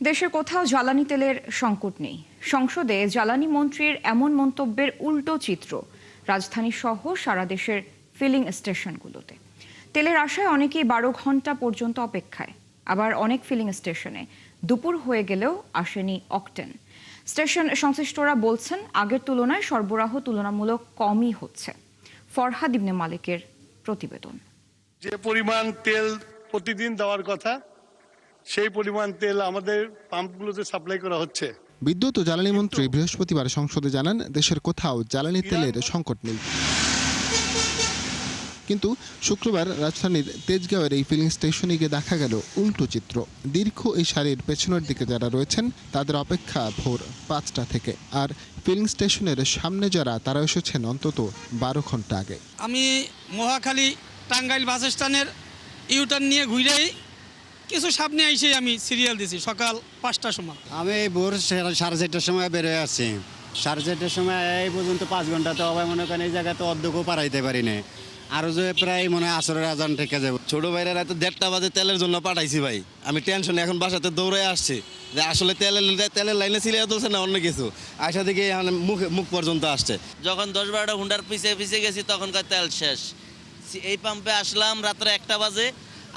দেশের কোথাও জ্বালানি তেলের সংকট নেই। সংসদে জ্বালানি মন্ত্রীর এমন মন্তব্যের উল্টো চিত্র রাজধানী সহ সারা দেশের ফিলিং স্টেশনগুলোতে। তেলের আশায় অনেকেই 12 ঘন্টা পর্যন্ত অপেক্ষায়, আবার অনেক ফিলিং স্টেশনে দুপুর হয়ে গেলেও আসেনি অকটেন। স্টেশন সংশ্লিষ্টরা বলছেন আগের তুলনায় সরবরাহ তুলনামূলক কমই হচ্ছে। ফরহাদ ইবনে মালিকের প্রতিবেদন। যে পরিমাণ তেল প্রতিদিন দেওয়ার কথা সেই পরিমাণ তেল আমাদের পাম্পগুলোতে সাপ্লাই করা হচ্ছে। বিদ্যুৎ ও জ্বালানি মন্ত্রী বৃহস্পতিবার সংসদে জানান দেশের কোথাও জ্বালানি তেলের সংকট নেই। কিন্তু শুক্রবার রাজধানীর তেজগাঁওয়ের এই ফিলিং স্টেশনে গিয়ে দেখা গেল উল্টো চিত্র। দীর্ঘ এই সারির পেছনের দিকে যারা রয়েছেন তাদের অপেক্ষা ভোর 5টা থেকে, আর ফিলিং স্টেশনের সামনে যারা তারা এসেছেন অন্তত 12 ঘন্টা আগে। আমি মহাখালী টাঙ্গাইল বাস স্ট্যান্ডের ইউটার্ন নিয়ে ঘুরেই কিছু সামনে এসে আমি সিরিয়াল দিছি সকাল 5টার সময়। আমি ভোর 4:30টার সময় বেরোয় আসছি। 4:30টার সময় এই পর্যন্ত 5 ঘন্টা তো হবে, মনে করেন এই জায়গায় তো অর্ধেকও পারাইতে পারি না। আরও যে প্রায় মনে হয় আসরের আজান থেকে যাবে। ছোট ভাইরা রাতে 1:30 বাজে তেলের জন্য পাঠাইছি ভাই। আমি টেনশনে এখন বাসাতে দৌড়ে আসছি যে আসলে তেলের লাইনে সিরিয়াল তুলছে না অন্য কিছু। আশা থেকে মুখ পর্যন্ত আসছে। যখন 10-12টা হুন্ডার পিছে গেছি তখনকার তেল শেষ। এই পাম্পে আসলাম রাত্রে 1টা বাজে,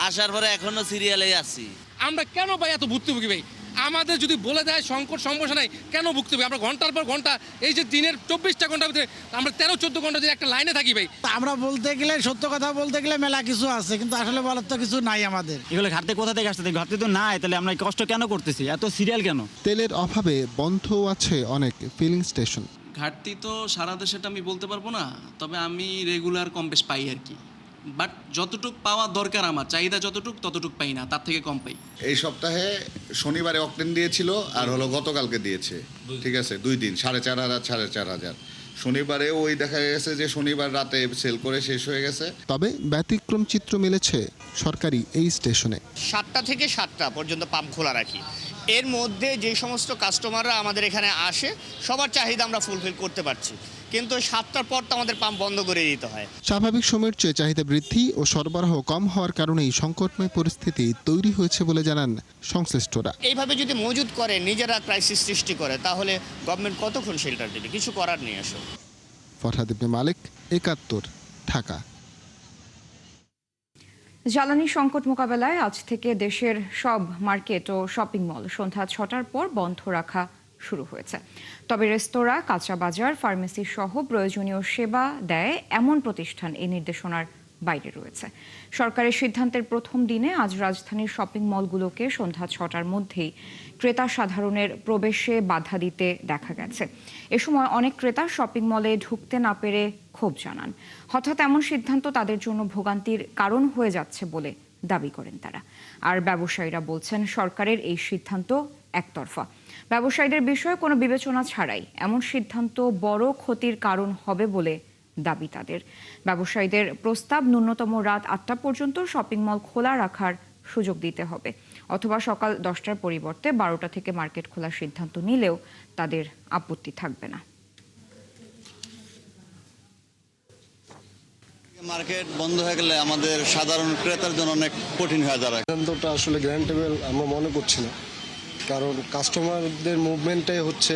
আসার পরে এখনো সিরিয়ালেই আছি। আমরা কেন ভাই এত ভুক্তভোগী ভাই? আমাদের যদি বলে দেয় সংকট সমস্যা নাই, কেন ভুক্তভোগী? আমরা ঘন্টার পর ঘন্টা এই যে দিনের 24টা ঘন্টার ভিতরে আমরা 13-14 ঘন্টা যদি একটা লাইনে থাকি ভাই। আমরা বলতে গেলে সত্য কথা বলতে গেলে মেলা কিছু আছে, কিন্তু আসলে বলার তো কিছু নাই আমাদের। এগুলো ঘাটতে কোথা থেকে আসতে? ঘাটতে তো নাই, তাহলে আমরা কষ্ট কেন করতেছি? এত সিরিয়াল কেন? তেলের অভাবে বন্ধ আছে অনেক ফিলিং স্টেশন। ঘাটতি তো সারা দেশেটা আমি বলতে পারবো না, তবে আমি রেগুলার কম বেশ পাই আর কি। বাট যতটুক পাওয়া দরকার আমার চাহিদা ততটুক পাই না, তার থেকে কম পাই। এই সপ্তাহে শনিবারে অকটেন দিয়েছিল আর হলো গতকালকে দিয়েছে, ঠিক আছে 2 দিন 4,500 শনিবারে ওই দেখা গেছে যে শনিবার রাতে সেল করে শেষ হয়ে গেছে। তবে ব্যতিক্রম চিত্র মিলেছে সরকারি এই স্টেশনে। 7টা থেকে 7টা পর্যন্ত পাম্প খোলা রাখি। এর মধ্যে যে সমস্ত কাস্টমাররা আমাদের এখানে আসে সবার চাহিদা আমরা ফুলফিল করতে পারছি, কিন্তু 7টার পর তো আমাদের পাম্প বন্ধ করে দিতে হয়। স্বাভাবিক সময়ের চেয়ে চাহিদা বৃদ্ধি ও সরবরাহ কম হওয়ার কারণেই সংকটময় পরিস্থিতি তৈরি হয়েছে বলে জানান সংশ্লিষ্টরা। এইভাবে যদি মজুদ করে নিজেরা ক্রাইসিস সৃষ্টি করে তাহলে গভর্নমেন্ট কতক্ষণ শেল্টার দেবে? কিছু করার নেই আসলে। ফরহাদ ইবনে মালিক, 71, ঢাকা। জ্বালানি সংকট মোকাবেলায় আজ থেকে দেশের সব মার্কেট ও শপিং মল সন্ধ্যা 6টার পর বন্ধ রাখা শুরু হয়েছে। তবে রেস্তোরাঁ, কাঁচা বাজার, ফার্মেসি সহ প্রয়োজনীয় সেবা দেয় এমন প্রতিষ্ঠান এই নির্দেশনার বাইরে রয়েছে। সরকারের সিদ্ধান্তের প্রথম দিনে আজ রাজধানীর শপিং মলগুলোকে সন্ধ্যা 6টার মধ্যেই ক্রেতা সাধারণের প্রবেশে বাধা দিতে দেখা গেছে। এ সময় অনেক ক্রেতা শপিং মলে ঢুকতে না পেরে ক্ষোভ জানান। হঠাৎ এমন সিদ্ধান্ত তাদের জন্য ভোগান্তির কারণ হয়ে যাচ্ছে বলে দাবি করেন তারা। আর ব্যবসায়ীরা বলছেন সরকারের এই সিদ্ধান্ত একতরফা। ব্যবসায়ীদের বিষয়ে কোনো বিবেচনা ছাড়াই এমন সিদ্ধান্ত বড় ক্ষতির কারণ হবে বলে দাবি তাদের। ব্যবসায়ীদের প্রস্তাব ন্যূনতম রাত 8টা পর্যন্ত শপিং মল খোলা রাখার সুযোগ দিতে হবে, অথবা সকাল 10টার পরিবর্তে 12টা থেকে মার্কেট খোলার সিদ্ধান্ত নিলেও তাদের আপত্তি থাকবে না। মার্কেট বন্ধ হয়ে গেলে আমাদের সাধারণ ক্রেতার জন্য অনেক কঠিন হয়ে দাঁড়ায়। সিদ্ধান্তটা আসলে গ্র্যান্টেবল আমরা মনে করছি না, কারণ কাস্টমারদের মুভমেন্টটাই হচ্ছে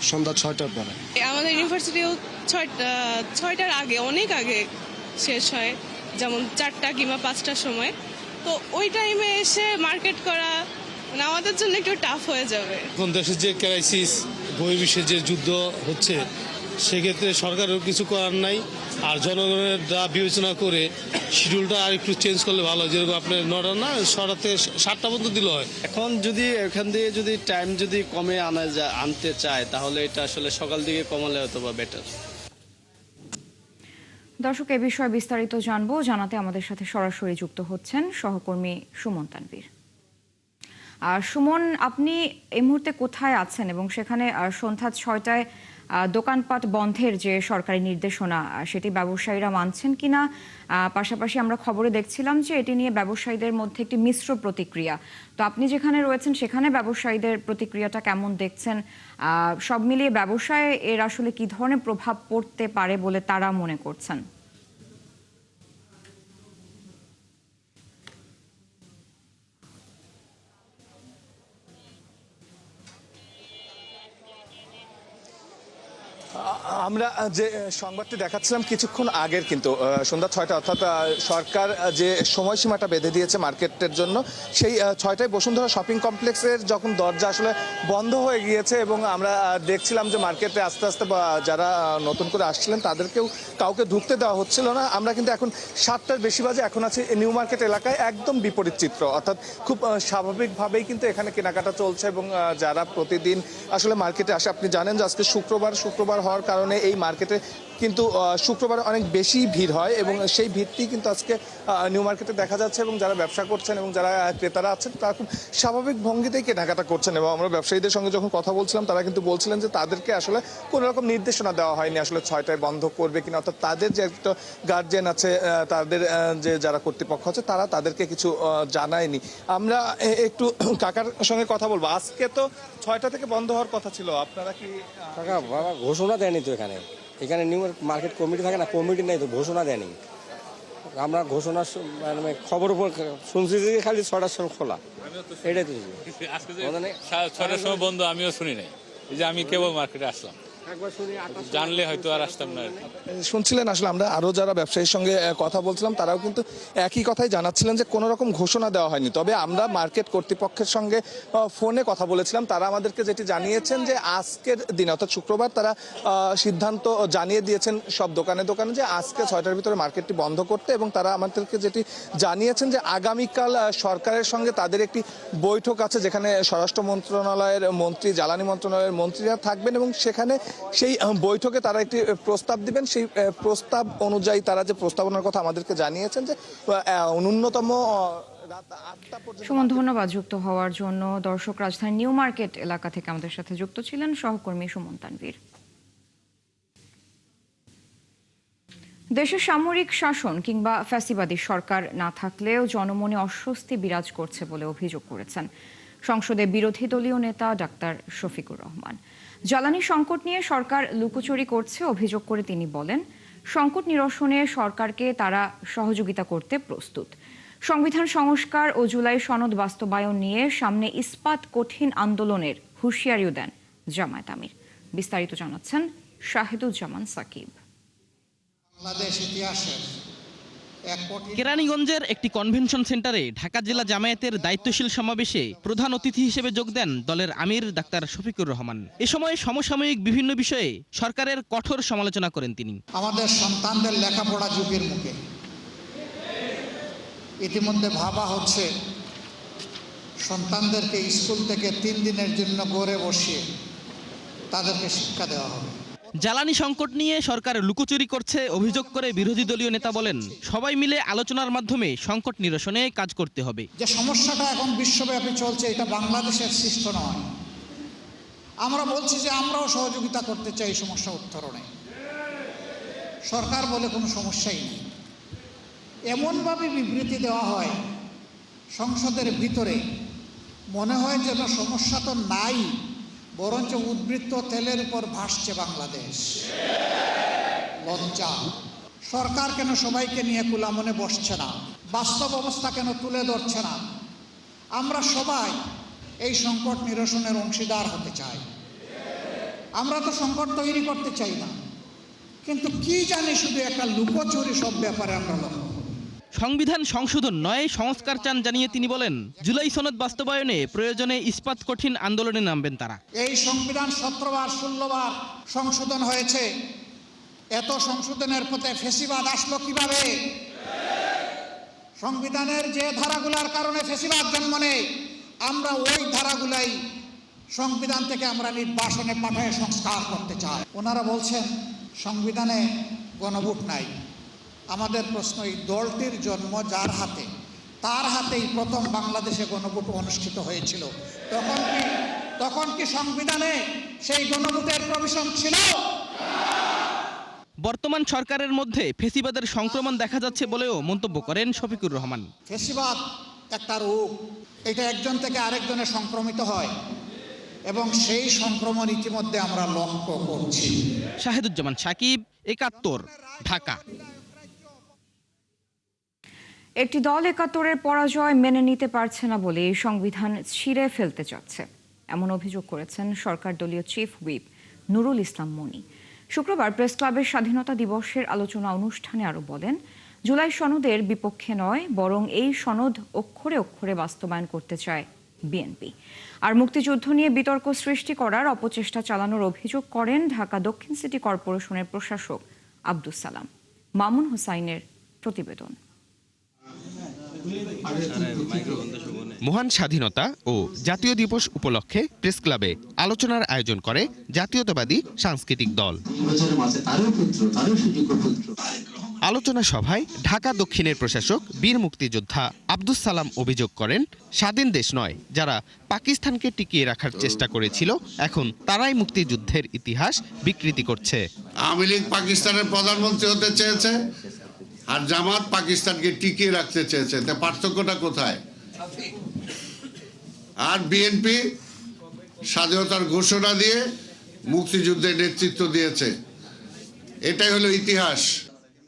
সন্ধ্যা 6টার পরে। আমাদের ইউনিভার্সিটিও 6টার আগে, অনেক আগে শেষ হয়, যেমন 4টা কিংবা 5টার সময়। তো ওই টাইমে এসে মার্কেট করা মানে আমাদের জন্য একটু টাফ হয়ে যাবে। এখন দেশের যে ক্রাইসিস, বহির্বিশ্বের যে যুদ্ধ হচ্ছে, সেক্ষেত্রে সরকারের কিছু করার নাই। আর জনগণের বিবেচনা করে শিডিউলটা আর একটু চেঞ্জ করলে ভালো হয়। যেরকম আপনার 9টা না 6টা থেকে 7টা পর্যন্ত দিলে হয়। এখন যদি এখান দিয়ে যদি টাইম যদি কমে আনতে চায় তাহলে এটা আসলে সকাল দিকে কমালে হয়তো বা বেটার। দর্শক, এ বিষয়ে বিস্তারিত জানাতে আমাদের সাথে সরাসরি যুক্ত হচ্ছেন সহকর্মী সুমন তানভীর। সুমন, আপনি এই মুহূর্তে কোথায় আছেন এবং সেখানে সন্ধ্যা 6টায় দোকানপাট বন্ধের যে সরকারি নির্দেশনা সেটি ব্যবসায়ীরা মানছেন কিনা? পাশাপাশি আমরা খবরে দেখছিলাম যে এটি নিয়ে ব্যবসায়ীদের মধ্যে একটি মিশ্র প্রতিক্রিয়া। তো আপনি যেখানে রয়েছেন সেখানে ব্যবসায়ীদের প্রতিক্রিয়াটা কেমন দেখছেন? সব মিলিয়ে ব্যবসায় এর আসলে কি ধরনের প্রভাব পড়তে পারে বলে তারা মনে করছেন? আমরা যে সংবাদটি দেখাচ্ছিলাম কিছুক্ষণ আগের, কিন্তু সন্ধ্যা 6টা, অর্থাৎ সরকার যে সময়সীমাটা বেঁধে দিয়েছে মার্কেটের জন্য, সেই 6টায় বসুন্ধরা শপিং কমপ্লেক্সের যখন দরজা আসলে বন্ধ হয়ে গিয়েছে এবং আমরা দেখছিলাম যে মার্কেটে আস্তে আস্তে যারা নতুন করে আসছিলেন তাদেরকেও কাউকে ঢুকতে দেওয়া হচ্ছিল না। আমরা কিন্তু এখন 7টার বেশি বাজে, এখন আছি নিউ মার্কেট এলাকায়, একদম বিপরীত চিত্র। অর্থাৎ খুব স্বাভাবিকভাবেই কিন্তু এখানে কেনাকাটা চলছে এবং যারা প্রতিদিন আসলে মার্কেটে আসে, আপনি জানেন যে আজকে শুক্রবার হওয়ার কারণে এই মার্কেটে কিন্তু শুক্রবার অনেক বেশি ভিড় হয় এবং সেই ভিড়টি কিন্তু আজকে নিউ মার্কেটে দেখা যাচ্ছে এবং যারা ব্যবসা করছেন এবং যারা ক্রেতারা আছেন তারা খুব স্বাভাবিক ভঙ্গিতেই কেনাকাটা করছেন। এবং আমরা ব্যবসায়ীদের সঙ্গে যখন কথা বলছিলাম তারা কিন্তু বলছিলেন যে তাদেরকে আসলে কোনো রকম নির্দেশনা দেওয়া হয়নি আসলে 6টায় বন্ধ করবে কিনা, অর্থাৎ তাদের যে একটা গার্জিয়ান আছে, তাদের যে যারা কর্তৃপক্ষ আছে তারা তাদেরকে কিছু জানায়নি। আমরা একটু কাকার সঙ্গে কথা বলবো। আজকে তো 6টা থেকে বন্ধ হওয়ার কথা ছিল, আপনারা কি? কাকা বাবা ঘোষণা দেয়নি তো এখানে নিউ মার্কেট কমিটি থাকে না, কমিটি নেই তো, ঘোষণা দেয়নি। আমরা ঘোষণা মানে খবর উপর শুনছি যে খালি 6টার সময় খোলা, এটাই তো। আজকে 6টার সময় বন্ধ আমিও শুনি নাই, এই যে আমি কেবল মার্কেটে আসলাম, জানলে হয়তো আর আসতাম না। শুনছিলেন আসলে আমরা আরো যারা ব্যবসায়ীর সঙ্গে কথা বলছিলাম তারাও কিন্তু একই কথাই জানাচ্ছিলেন যে কোনো রকম ঘোষণা দেওয়া হয়নি। তবে আমরা মার্কেট কর্তৃপক্ষের সঙ্গে ফোনে কথা বলেছিলাম, তারা আমাদেরকে যেটি জানিয়েছেন যে আজকের দিনে অর্থাৎ শুক্রবার তারা সিদ্ধান্ত জানিয়ে দিয়েছেন সব দোকানে যে আজকে 6টার ভিতরে মার্কেটটি বন্ধ করতে, এবং তারা আমাদেরকে যেটি জানিয়েছেন যে আগামীকাল সরকারের সঙ্গে তাদের একটি বৈঠক আছে যেখানে স্বরাষ্ট্র মন্ত্রণালয়ের মন্ত্রী, জ্বালানি মন্ত্রণালয়ের মন্ত্রীরা থাকবেন এবং সেখানে সেই বৈঠকে তারা একটি প্রস্তাব দিবেন। সেই প্রস্তাব অনুযায়ী তারা যে প্রস্তাবনার কথা আমাদেরকে জানিয়েছেন যে ন্যূনতম সুমন, ধন্যবাদ যুক্ত হওয়ার জন্য। দর্শক, রাজধানী নিউ মার্কেট এলাকা থেকে আমাদের সাথে যুক্ত ছিলেন সহকর্মী সুমন তানভীর। দেশের সামরিক শাসন কিংবা ফ্যাসিবাদী সরকার না থাকলেও জনমনে অস্বস্তি বিরাজ করছে বলে অভিযোগ করেছেন সংসদে বিরোধী দলীয় নেতা ডাক্তার শফিকুর রহমান। জ্বালানি সংকট নিয়ে সরকার লুকোচুরি করছে অভিযোগ করে তিনি বলেন, সংকট নিরসনে সরকারকে তারা সহযোগিতা করতে প্রস্তুত। সংবিধান সংস্কার ও জুলাই সনদ বাস্তবায়ন নিয়ে সামনে ইস্পাত কঠিন আন্দোলনের হুঁশিয়ারিও দেন জামায়াত আমির। বিস্তারিত জানাচ্ছেন শাহিদুজ্জামান সাকিব। বাংলাদেশ ইতিহাসের কেরানীগঞ্জের একটি কনভেনশন সেন্টারে ঢাকা জেলা জামায়াতের দায়িত্বশীল সমাবেশে প্রধান অতিথি হিসেবে যোগ দেন দলের আমির ডাক্তার শফিকুর রহমান। এ সময় সমসাময়িক বিভিন্ন বিষয়ে সরকারের কঠোর সমালোচনা করেন তিনি। আমাদের সন্তানদের লেখাপড়া যুগের মুখে ইতিমধ্যে ভাবা হচ্ছে সন্তানদেরকে স্কুল থেকে 3 দিনের জন্য গড়ে বসিয়ে তাদেরকে শিক্ষা দেওয়া হবে। জ্বালানি সংকট নিয়ে সরকার লুকোচুরি করছে অভিযোগ করে বিরোধী দলীয় নেতা বলেন, সবাই মিলে আলোচনার মাধ্যমে সংকট নিরসনে কাজ করতে হবে। যে সমস্যাটা এখন বিশ্বব্যাপী চলছে এটা বাংলাদেশের সৃষ্ট নয়। আমরা বলছি যে আমরাও সহযোগিতা করতে চাই সমস্যা উত্তরণে। সরকার বলে কোনো সমস্যাই নেই, এমনভাবে বিবৃতি দেওয়া হয় সংসদের ভিতরে, মনে হয় যেন সমস্যা তো নাই, বরঞ্চ উদ্বৃত্ত তেলের উপর ভাসছে বাংলাদেশ। লজ্জা। সরকার কেন সবাইকে নিয়ে কুলা মনে বসছে না? বাস্তব অবস্থা কেন তুলে ধরছে না? আমরা সবাই এই সংকট নিরসনের অংশীদার হতে চাই। আমরা তো সংকট তৈরি করতে চাই না, কিন্তু কি জানি শুধু একটা লুকোচুরি সব ব্যাপারে আমরা লক্ষ্য। সংবিধান সংশোধন নয়, সংস্কার চান জানিয়ে তিনি বলেন, জুলাই সনদ বাস্তবায়নে প্রয়োজনে ইস্পাত কঠিন আন্দোলনে নামবেন তারা। এই সংবিধান 17 বার 16 বার সংশোধন হয়েছে, এত সংশোধনের পথে ফ্যাসিবাদ আসলো কিভাবে? সংবিধানের যে ধারাগুলার কারণে ফ্যাসিবাদ জন্ম নেয়, আমরা ওই ধারাগুলাই সংবিধান থেকে আমরা নির্বাসনে পাঠায় সংস্কার করতে চাই। ওনারা বলছেন সংবিধানে গণভোট নাই। আমাদের প্রশ্ন, এই দলটির জন্ম যার হাতে, তার হাতেই প্রথম বাংলাদেশে গণভোট অনুষ্ঠিত হয়েছিল। তখন কি সংবিধানে সেই গণভোটের প্রভিশন ছিল? বর্তমান সরকারের মধ্যে ফ্যাসিবাদের সংক্রমণ দেখা যাচ্ছে বলেও মন্তব্য করেন শফিকুর রহমান। ফ্যাসিবাদ একটা রোগ, এটা একজন থেকে আরেকজনে সংক্রমিত হয় এবং সেই সংক্রমণ ইতিমধ্যে আমরা লক্ষ্য করছি। শাহিদুজ্জামান সাকিব, ৭১, ঢাকা। একটি দল ৭১-এর পরাজয় মেনে নিতে পারছে না বলে সংবিধান ছিঁড়ে ফেলতে চাচ্ছে, এমন অভিযোগ করেছেন সরকার দলীয় চিফ হুইপ নুরুল ইসলাম মনি। শুক্রবার প্রেস ক্লাবের স্বাধীনতা দিবসের আলোচনা অনুষ্ঠানে আরও বলেন, জুলাই সনদের বিপক্ষে নয়, বরং এই সনদ অক্ষরে অক্ষরে বাস্তবায়ন করতে চায় বিএনপি। আর মুক্তিযুদ্ধ নিয়ে বিতর্ক সৃষ্টি করার অপচেষ্টা চালানোর অভিযোগ করেন ঢাকা দক্ষিণ সিটি কর্পোরেশনের প্রশাসক আব্দুস সালাম। মামুন হুসাইনের প্রতিবেদন। মহান স্বাধীনতা ও জাতীয় দিবস উপলক্ষে প্রেস ক্লাবে আলোচনার আয়োজন করে জাতীয়তাবাদী সাংস্কৃতিক দল। আলোচনা সভায় ঢাকা দক্ষিণের প্রশাসক বীর মুক্তিযোদ্ধা আব্দুস সালাম অভিযোগ করেন, স্বাধীন দেশ নয়, যারা পাকিস্তানকে টিকিয়ে রাখার চেষ্টা করেছিল, এখন তারাই মুক্তিযুদ্ধের ইতিহাস বিকৃতি করছে। আওয়ামী লীগ পাকিস্তানের প্রধানমন্ত্রী হতে চেয়েছে আর জামাত পাকিস্তানকে টিকিয়ে রাখতে চেয়েছে, তা পার্থক্যটা কোথায়? আর বিএনপি স্বাধীনতার ঘোষণা দিয়ে মুক্তিযুদ্ধের নেতৃত্ব দিয়েছে, এটাই হলো ইতিহাস।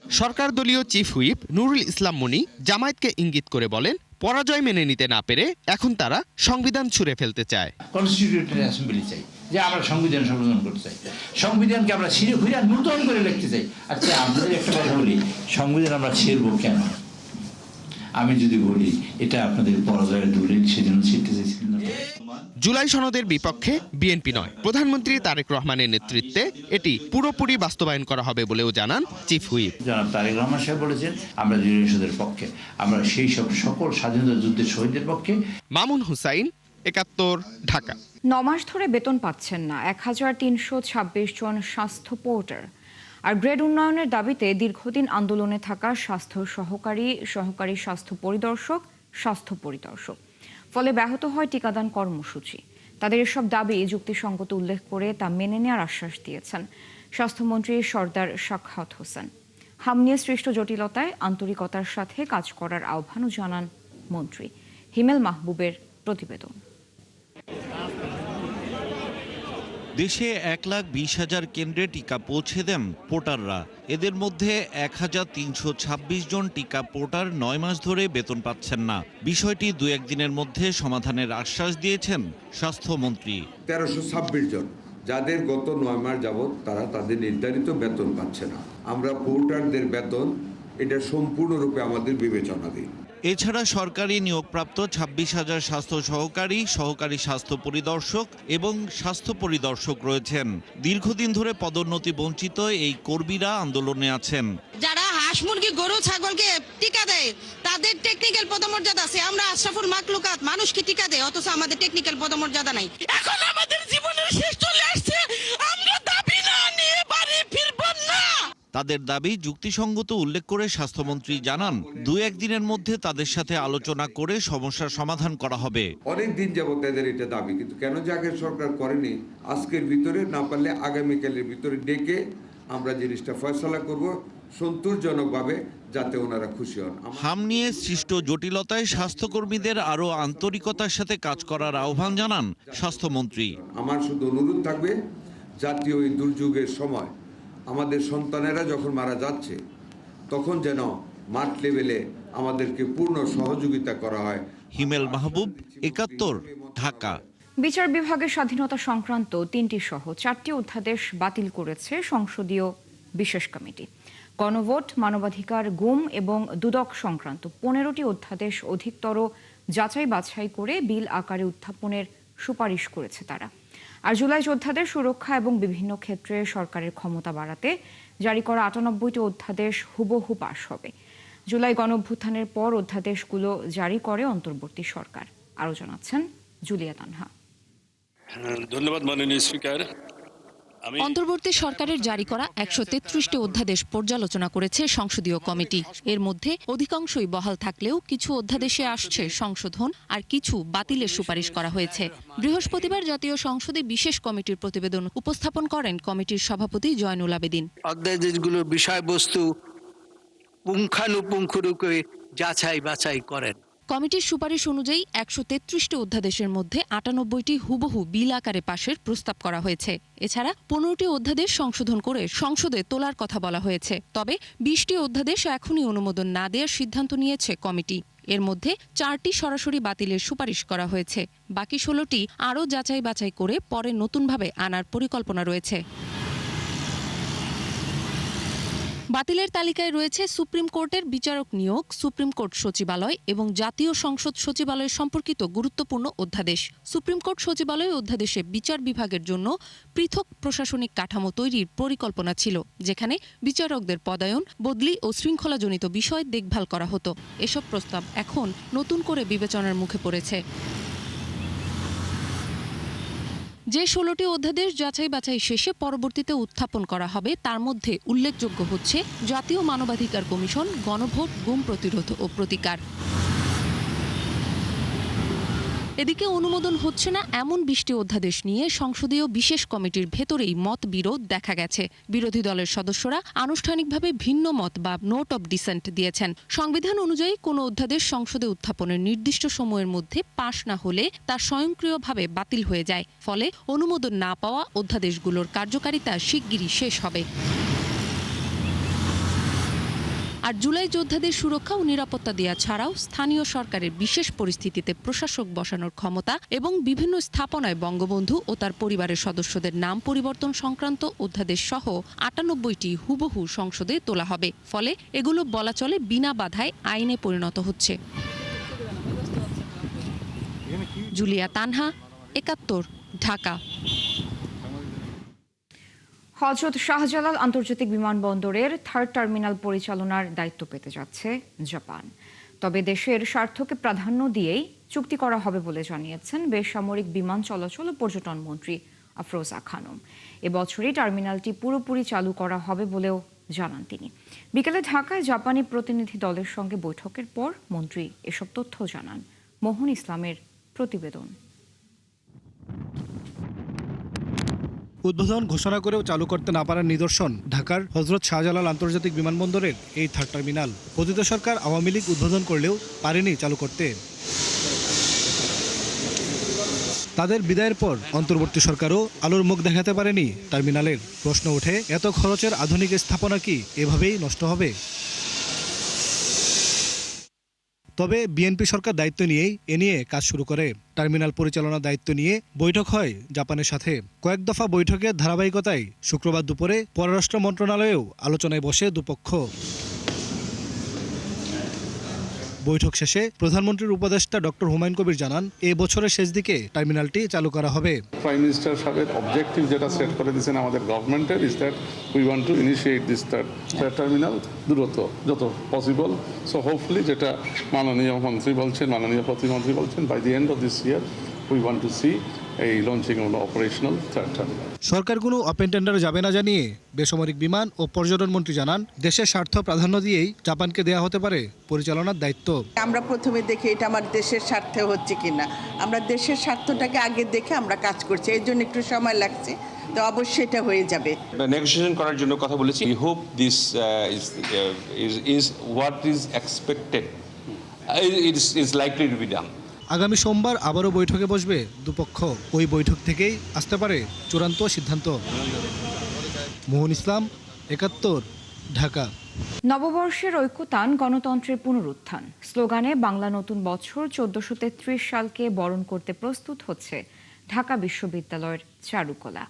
সরকার দলীয় চিফ হুইপ নুরুল ইসলাম মনি জামায়াতকে ইঙ্গিত করে বলেন, পরাজয় মেনে নিতে না পেরে এখন তারা সংবিধান ছুঁড়ে ফেলতে চায়। কনস্টিটিউটেড অ্যাসেম্বলি চাই, যে আমরা সংবিধান সংশোধন করতে চাই, সংবিধানকে আমরা ছিঁড়ে খুঁড়ে নূতন করে লিখতে চাই। আচ্ছা, আপনাদের একটা কথা বলি, সংবিধান আমরা ছিঁড়ব কেন? আমি যদি বলি এটা আপনাদের পরাজয়ের দলিল, সেজন্য ছিঁড়তে চাইছিলেন না। জুলাই সনদের বিপক্ষে বিএনপি নয়, প্রধানমন্ত্রী তারেক রহমানের নেতৃত্বে এটি পুরোপুরি বাস্তবায়ন করা হবে বলেও জানান চিফ হুইপ। জনাব তারেক রহমান সাহেব বলেছেন, আমরা জুলাই সনদের পক্ষে, আমরা সেই সব সকল স্বাধীনতা যুদ্ধের শহীদদের পক্ষে। মামুন হুসাইন, ৭১, ঢাকা। ৯ মাস ধরে বেতন পাচ্ছেন না ১৩২৬ জন স্বাস্থ্য পোর্টার। আর গ্রেড উন্নয়নের দাবিতে দীর্ঘদিন আন্দোলনে থাকা স্বাস্থ্য সহকারী, সহকারী স্বাস্থ্য পরিদর্শক, স্বাস্থ্য পরিদর্শক, ফলে ব্যাহত হয় টিকাদান কর্মসূচি। তাদের এসব দাবি যুক্তিসঙ্গত উল্লেখ করে তা মেনে নেওয়ার আশ্বাস দিয়েছেন স্বাস্থ্যমন্ত্রী সরদার সাখাওয়াত হোসেন। হাম নিয়ে সৃষ্ট জটিলতায় আন্তরিকতার সাথে কাজ করার আহ্বানও জানান মন্ত্রী। হিমেল মাহবুবের প্রতিবেদন। দেশে ১,২০,০০০ কেন্দ্রে টিকা পৌঁছে দেন পোর্টাররা। এদের মধ্যে ১,৩২৬ জন টিকা পোর্টার ৯ মাস ধরে বেতন পাচ্ছেন না। বিষয়টি ২-১ দিনের মধ্যে সমাধানের আশ্বাস দিয়েছেন স্বাস্থ্যমন্ত্রী। ১৩২৬ জন যাদের গত ৯ মাস যাবৎ তারা তাদের নির্ধারিত বেতন পাচ্ছে না। আমরা পোর্টারদের বেতন এটা সম্পূর্ণরূপে আমাদের বিবেচনাধীন। এছাড়া সরকারি নিয়োগপ্রাপ্ত ২৬,০০০ স্বাস্থ্য সহকারী, সহকারী স্বাস্থ্য পরিদর্শক এবং স্বাস্থ্য পরিদর্শক রয়েছেন। দীর্ঘদিন ধরে পদোন্নতি বঞ্চিত এই কর্মীরা আন্দোলনে আছেন। যারা হাঁস, মুরগি, গরু, ছাগলকে টিকা দেয় তাদের টেকনিক্যাল পদমর্যাদা আছে। আমরা আশরাফুল মাখলুকাত, মানুষকে টিকা দেয়, অথচ আমাদের টেকনিক্যাল পদমর্যাদা নাই। এখন আমাদের জীবনের শেষ চলে আসছে, আমরা দাবি না নিয়ে বাড়ি ফিরব না। তাদের দাবি যুক্তিসঙ্গত উল্লেখ করে স্বাস্থ্যমন্ত্রী জানান, ২-১ দিনের মধ্যে তাদের সাথে আলোচনা করে সমস্যার সমাধান করা হবে। অনেক দিন যাবত এদের এটা দাবি, কিন্তু কেন যে আগের সরকার করেনি, আজকের ভিতরে না পারলে আগামীকালের ভিতরে ডেকে আমরা জিনিসটা ফয়সালা করব সন্তোষজনকভাবে, যাতে ওনারা খুশি হন। হাম নিয়ে সৃষ্ট জটিলতায় স্বাস্থ্যকর্মীদের আরও আন্তরিকতার সাথে কাজ করার আহ্বান জানান স্বাস্থ্যমন্ত্রী। আমার শুধু অনুরোধ থাকবে, জাতীয় এই দুর্যোগের সময় আমাদের সন্তানেরা যখন মারা যাচ্ছে, তখন যেন মাঠ লেভেলে আমাদেরকে পূর্ণ সহযোগিতা করা হয়। হিমেল মাহবুব, ৭১, ঢাকা। বিচার বিভাগের স্বাধীনতা সংক্রান্ত ৩টি সহ 4টি অধ্যাদেশ বাতিল করেছে সংসদীয় বিশেষ কমিটি। গণভোট, মানবাধিকার, গুম এবং দুদক সংক্রান্ত 15টি অধ্যাদেশ অধিকতর যাচাই বাছাই করে বিল আকারে উত্থাপনের সুপারিশ করেছে তারা। আর জুলাই যোদ্ধাদের সুরক্ষা এবং বিভিন্ন ক্ষেত্রে সরকারের ক্ষমতা বাড়াতে জারি করা 98টি অধ্যাদেশ হুবহু পাশ হবে। জুলাই গণঅভ্যুত্থানের পর অধ্যাদেশগুলো জারি করে অন্তর্বর্তী সরকার। আরও জানাচ্ছেন জুলিয়া তানহা। ধন্যবাদ মাননীয় স্পিকার। অন্তর্বর্তী সরকারের জারি করা ১৩৩টি অধ্যাদেশ পর্যালোচনা করেছে সংসদীয় কমিটি। এর মধ্যে অধিকাংশই বহাল থাকলেও কিছু অধ্যাদেশে আসছে সংশোধন, আর কিছু বাতিলের সুপারিশ করা হয়েছে। বৃহস্পতিবার জাতীয় সংসদে বিশেষ কমিটির প্রতিবেদন উপস্থাপন করেন কমিটির সভাপতি জয়নুল আবেদিন। অধ্যাদেশগুলোর বিষয়বস্তু পুঙ্খানুপুঙ্খরূপে যাচাই বাছাই করেন। কমিটির সুপারিশ অনুযায়ী ১৩৩টি অধ্যাদেশের মধ্যে ৯৮টি হুবহু বিল আকারে পাশের প্রস্তাব করা হয়েছে। এছাড়া 15টি অধ্যাদেশ সংশোধন করে সংসদে তোলার কথা বলা হয়েছে। তবে 20টি অধ্যাদেশ এখনই অনুমোদন না দেওয়ার সিদ্ধান্ত নিয়েছে কমিটি। এর মধ্যে 4টি সরাসরি বাতিলের সুপারিশ করা হয়েছে। বাকি 16টি আরও যাচাই বাছাই করে পরে নতুনভাবে আনার পরিকল্পনা রয়েছে। বাতিলের তালিকায় রয়েছে সুপ্রিম কোর্টের বিচারক নিয়োগ, সুপ্রিম কোর্ট সচিবালয় এবং জাতীয় সংসদ সচিবালয় সম্পর্কিত গুরুত্বপূর্ণ অধ্যাদেশ। সুপ্রিম কোর্ট সচিবালয় অধ্যাদেশে বিচার বিভাগের জন্য পৃথক প্রশাসনিক কাঠামো তৈরির পরিকল্পনা ছিল, যেখানে বিচারকদের পদায়ন, বদলি ও শৃঙ্খলাজনিত বিষয় দেখভাল করা হতো। এসব প্রস্তাব এখন নতুন করে বিবেচনার মুখে পড়েছে। যে 16টি অধ্যাদেশ যাচাই বাছাই শেষে পরবর্তীতে উত্থাপন করা হবে তার মধ্যে উল্লেখযোগ্য হচ্ছে জাতীয় মানবাধিকার কমিশন, গণভোট, গুম প্রতিরোধ ও প্রতিকার। এদিকে অনুমোদন হচ্ছে না এমন 20টি অধ্যাদেশ নিয়ে সংসদীয় বিশেষ কমিটির ভেতরেই মত বিরোধ দেখা গেছে। বিরোধী দলের সদস্যরা আনুষ্ঠানিকভাবে ভিন্ন মত বা নোট অব ডিসেন্ট দিয়েছেন। সংবিধান অনুযায়ী কোনো অধ্যাদেশ সংসদে উত্থাপনের নির্দিষ্ট সময়ের মধ্যে পাশ না হলে তা স্বয়ংক্রিয়ভাবে বাতিল হয়ে যায়। ফলে অনুমোদন না পাওয়া অধ্যাদেশগুলোর কার্যকারিতা শিগগিরই শেষ হবে। আর জুলাই যোদ্ধাদের সুরক্ষা ও নিরাপত্তা দেওয়া ছাড়াও স্থানীয় সরকারের বিশেষ পরিস্থিতিতে প্রশাসক বসানোর ক্ষমতা এবং বিভিন্ন স্থাপনায় বঙ্গবন্ধু ও তার পরিবারের সদস্যদের নাম পরিবর্তন সংক্রান্ত অধ্যাদেশ সহ 98টি হুবহু সংসদে তোলা হবে। ফলে এগুলো বলা চলে বিনা বাধায় আইনে পরিণত হচ্ছে। জুলিয়া তানহা, 71, ঢাকা। হযরত শাহজালাল আন্তর্জাতিক বিমানবন্দরের 3rd টার্মিনাল পরিচালনার দায়িত্ব পেতে যাচ্ছে জাপান। তবে দেশের স্বার্থকে প্রাধান্য দিয়েই চুক্তি করা হবে বলে জানিয়েছেন বেসামরিক বিমান চলাচল ও পর্যটন মন্ত্রী আফরোজা খানম। এবছরই টার্মিনালটি পুরোপুরি চালু করা হবে বলেও জানান তিনি। বিকেলে ঢাকায় জাপানি প্রতিনিধি দলের সঙ্গে বৈঠকের পর মন্ত্রী এসব তথ্য জানান। মোহন ইসলামের প্রতিবেদন। উদ্বোধন ঘোষণা করেও চালু করতে না পারার নিদর্শন ঢাকার হযরত শাহজালাল আন্তর্জাতিক বিমানবন্দরের এই 3rd টার্মিনাল। পতিত সরকার আওয়ামী লীগ উদ্বোধন করলেও পারেনি চালু করতে। তাদের বিদায়ের পর অন্তর্বর্তী সরকারও আলোর মুখ দেখাতে পারেনি টার্মিনালের। প্রশ্ন ওঠে, এত খরচের আধুনিক স্থাপনা কি এভাবেই নষ্ট হবে? তবে বিএনপি সরকার দায়িত্ব নিয়েই এ নিয়ে কাজ শুরু করে। টার্মিনাল পরিচালনার দায়িত্ব নিয়ে বৈঠক হয় জাপানের সাথে। কয়েক দফা বৈঠকের ধারাবাহিকতায় শুক্রবার দুপুরে পররাষ্ট্র মন্ত্রণালয়েও আলোচনায় বসে দুপক্ষ। বৈঠক শেষে প্রধানমন্ত্রীর উপদেষ্টা ডক্টর হুমায়ুন কবির জানান, এই বছরের শেষ দিকে টার্মিনালটি চালু করা হবে। প্রাইম মিনিস্টার সাহেবের অবজেক্টিভ যেটা সেট করে দিয়েছেন আমাদের গভর্নমেন্টের is that we want to initiate this third terminal দ্রুত যত পসিবল। সো হোপফুলি যেটা মাননীয় মন্ত্রী বলছেন, মাননীয় প্রতিমন্ত্রী বলছেন, by the end of this year we want to see এই launching of operational third terminal. সরকার কোনো ওপেন টেন্ডারে যাবে না জানিয়ে বেসামরিক বিমান ও পর্যটন মন্ত্রী জানান, দেশের স্বার্থ প্রাধান্য দিয়েই জাপানকে দেয়া হতে পারে পরিচালনার দায়িত্ব। আমরা প্রথমে দেখি এটা আমার দেশের স্বার্থে হচ্ছে কিনা। আমরা দেশের স্বার্থটাকে আগে দেখে আমরা কাজ করছি, এর জন্য একটু সময় লাগছে, তো অবশ্যই এটা হয়ে যাবে। নেগোসিয়েশন করার জন্য কথা বলেছি। We hope this is what is expected, is likely to be done. আগামী সোমবার আবারও বৈঠকে বসবে দুপক্ষ। ওই বৈঠক থেকেই আসতে পারে চূড়ান্ত সিদ্ধান্ত। মোহন ইসলাম, 71, ঢাকা। নববর্ষের ঐক্যতান, গণতন্ত্রের পুনরুত্থান স্লোগানে বাংলা নতুন বছর 1433 সালকে বরণ করতে প্রস্তুত হচ্ছে ঢাকা বিশ্ববিদ্যালয়ের চারুকলা।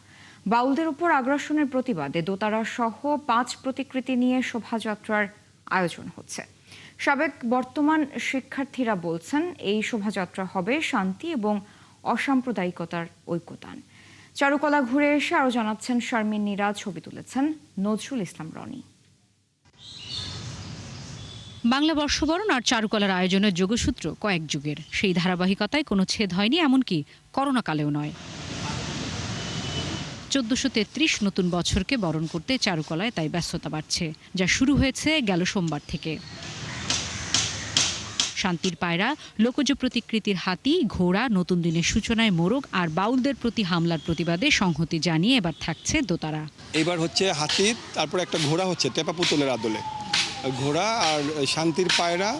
বাউলদের উপর আগ্রাসনের প্রতিবাদে দোতারা সহ 5 প্রতিকৃতি নিয়ে শোভাযাত্রার আয়োজন হচ্ছে। সাবেক বর্তমান শিক্ষার্থীরা বলছেন, এই শোভাযাত্রা হবে শান্তি এবং অসাম্প্রদায়িকতার ঐক্যতান। চারুকলা ঘুরে এসে আরও জানাচ্ছেন শারমিন নীরা, ছবি তুলেছেন নজরুল ইসলাম রনি। বাংলা বর্ষবরণ আর চারুকলার আয়োজনের যোগসূত্র কয়েক যুগের, সেই ধারাবাহিকতায় কোনো ছেদ হয়নি, এমনকি করোনাকালেও নয়। 1433 নতুন বছরকে বরণ করতে চারুকলায় তাই ব্যস্ততা বাড়ছে, যা শুরু হয়েছে গেল সোমবার থেকে। শান্তির পায়রা, লোকজ প্রতিকৃতির হাতি, ঘোড়া, নতুন দিনের সূচনায় মোরগ আর বাউলদের প্রতি হামলার প্রতিবাদে সংহতি জানিয়ে এবার থাকছে দোতারা। এবার হচ্ছে হাতি, তারপর একটা ঘোড়া হচ্ছে টেপা পুতুলের আদলে, ঘোড়া আর শান্তির পায়রা,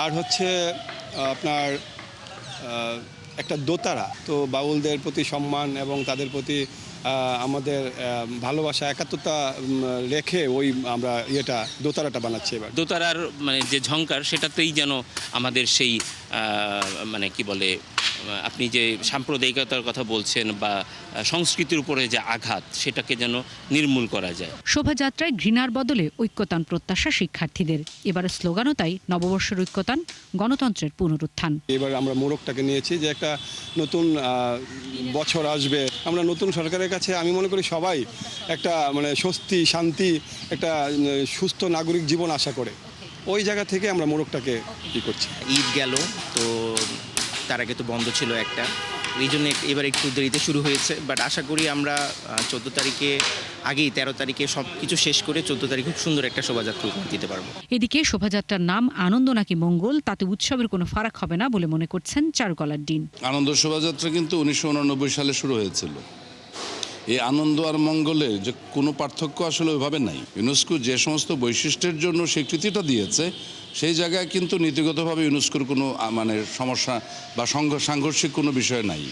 আর হচ্ছে আপনার একটা দোতারা। তো বাউলদের প্রতি সম্মান এবং তাদের প্রতি আমাদের ভালোবাসা, একাত্মতা রেখে ওই আমরা দোতারাটা বানাচ্ছি। এবার দোতারার মানে যে ঝংকার, সেটাতেই যেন আমাদের সেই মানে কি বলে আপনি যে সাম্প্রদায়িকতার কথা বলছেন বা সংস্কৃতির উপরে যে আঘাত, সেটাকে যেন নির্মূল করা যায়। শোভাযাত্রায় ঘৃণার বদলে ঐক্যতান প্রত্যাশা শিক্ষার্থীদের। এবারে স্লোগানও তাই, নববর্ষের ঐক্যতান, গণতন্ত্রের পুনরুত্থান। এবার আমরা মোড়কটাকে নিয়েছি যে একটা নতুন বছর আসবে, আমরা নতুন সরকারের কাছে আমি মনে করি সবাই একটা স্বস্তি, শান্তি, একটা সুস্থ নাগরিক জীবন আশা করে। ওই জায়গা থেকে আমরা মোড়কটাকে করছি। ঈদ গেল, তো তার আগে তো বন্ধ ছিল একটা, এই জন্য এবার একটু দেরিতে শুরু হয়েছে। বাট আশা করি আমরা 14 তারিখে আগেই 13 তারিখে সব কিছু শেষ করে 14 তারিখে খুব সুন্দর একটা শোভাযাত্রা উপহার দিতে পারবো। এদিকে শোভাযাত্রার নাম আনন্দ নাকি মঙ্গল, তাতে উৎসবের কোনো ফারাক হবে না বলে মনে করছেন চারুকলার ডিন। আনন্দ শোভাযাত্রা কিন্তু 1989 সালে শুরু হয়েছিল। এই আনন্দ আর মঙ্গলের যে কোনো পার্থক্য আসলে ওইভাবে নাই। ইউনেস্কো যে সমস্ত বৈশিষ্ট্যের জন্য স্বীকৃতিটা দিয়েছে, সেই জায়গায় কিন্তু নীতিগতভাবে ইউনেস্কোর কোনো সমস্যা বা সাংঘর্ষিক কোনো বিষয় নাই।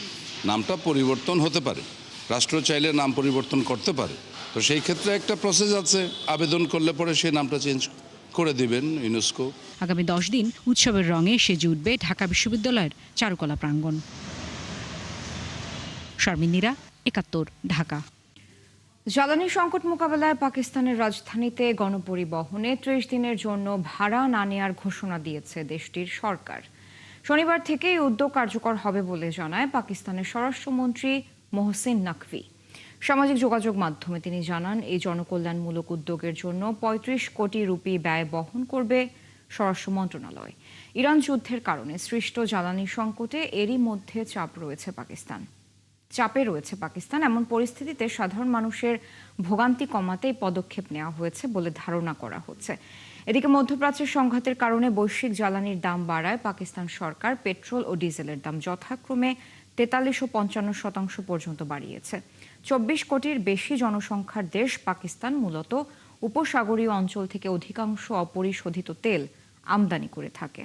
নামটা পরিবর্তন হতে পারে, রাষ্ট্র চাইলে নাম পরিবর্তন করতে পারে। তো সেই ক্ষেত্রে একটা প্রসেস আছে, আবেদন করলে পরে সেই নামটা চেঞ্জ করে দিবেন ইউনেস্কো। আগামী 10 দিন উৎসবের রঙে সেজে উঠবে ঢাকা বিশ্ববিদ্যালয়ের চারুকলা প্রাঙ্গণ। শারমিন নীরা, 71, ঢাকা। জ্বালানি সংকট মোকাবেলায় পাকিস্তানের রাজধানীতে গণপরিবহনে 30 দিনের জন্য ভাড়া না নেওয়ার ঘোষণা দিয়েছে দেশটির সরকার। শনিবার থেকে এই উদ্যোগ কার্যকর হবে বলে জানায় পাকিস্তানের স্বরাষ্ট্রমন্ত্রী মোহসিন নাকভি। সামাজিক যোগাযোগ মাধ্যমে তিনি জানান, এই জনকল্যাণমূলক উদ্যোগের জন্য 35 কোটি রুপি ব্যয় বহন করবে স্বরাষ্ট্র মন্ত্রণালয়। ইরান যুদ্ধের কারণে সৃষ্ট জ্বালানি সংকটে এরই মধ্যে চাপে রয়েছে পাকিস্তান। এমন পরিস্থিতিতে সাধারণ মানুষের ভোগান্তি কমাতে এই পদক্ষেপ নেওয়া হয়েছে বলে ধারণা করা হচ্ছে। এদিকে মধ্যপ্রাচ্যের সংঘাতের কারণে বৈশ্বিক জ্বালানির দাম বাড়ায় পাকিস্তান সরকার পেট্রোল ও ডিজেলের দাম যথাক্রমে 43 ও 55% পর্যন্ত বাড়িয়েছে। 24 কোটির বেশি জনসংখ্যার দেশ পাকিস্তান মূলত উপসাগরীয় অঞ্চল থেকে অধিকাংশ অপরিশোধিত তেল আমদানি করে থাকে।